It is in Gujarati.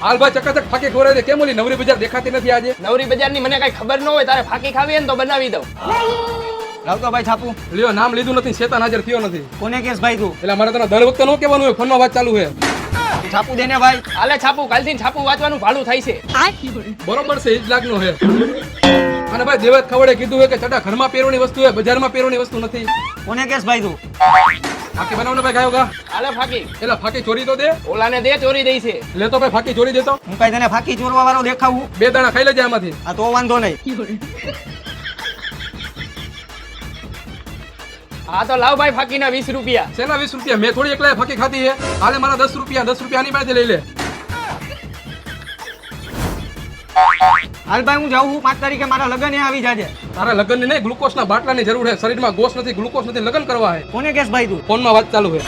હાલ ભાઈ ચકાચક ફાકી ખવડાવી દે. કેમ ઓલી નવરી બજાર દેખાતી નથી આજે? નવરી બજારની મને કઈ ખબર ન હોય, તારે ફાકી ખાવી ને તો બનાવી દઉં. લાવતો ભાઈ છાપું. લ્યો નામ લીધું નથી, શેતાન હાજર થયો નથી. કોને કેસ ભાઈ તું? એટલે મારે તને દર વખતે નો કહેવાનું હોય, ફોનમાં વાત ચાલુ છે. છાપું દેને ભાઈ. હાલે છાપું, કાલથી છાપું વાંચવાનું ભાડું થાય છે. બરોબર છે, 1 લાખનું છે. અને ભાઈ દેવત ખવડે કીધું છે કે ચટા ઘરમાં પહેરવાની વસ્તુ છે, બજારમાં પહેરવાની વસ્તુ નથી. કોને કેસ ભાઈ તું? ફાકી બનાવને ભાઈ ગાયો ગા. હાલે ફાકી, એટલે ફાકી ચોરી તો દે. ઓલાને દે, ચોરી દઈ છે. લેતો ભાઈ ફાકી ચોરી દેતો. હું કઈ તને ફાકી ચોરવા વાળો દેખાવું? 2 દાણા ખાઈ લેજે આમાંથી. આ તો વાંધો નહીં. હા તો લાવ ભાઈ ફાકીના 20 રૂપિયા. શેના 20 રૂપિયા? મેં થોડી એકલા ફાકી ખાધી છે. હાલે મારા 10 રૂપિયા આની પાસેથી લઈ લે. હાલ ભાઈ હું જાઉં છું, 5 તારીખે મારા લગ્ન આવી જાજે. તારા લગ્નની નહીં, ગ્લુકોઝના બાટલાની જરૂર છે. શરીરમાં ગોસ નથી, ગ્લુકોઝ નથી, લગ્ન કરવા છે. કોને કેસ ભાઈ તું? ફોનમાં વાત ચાલુ છે.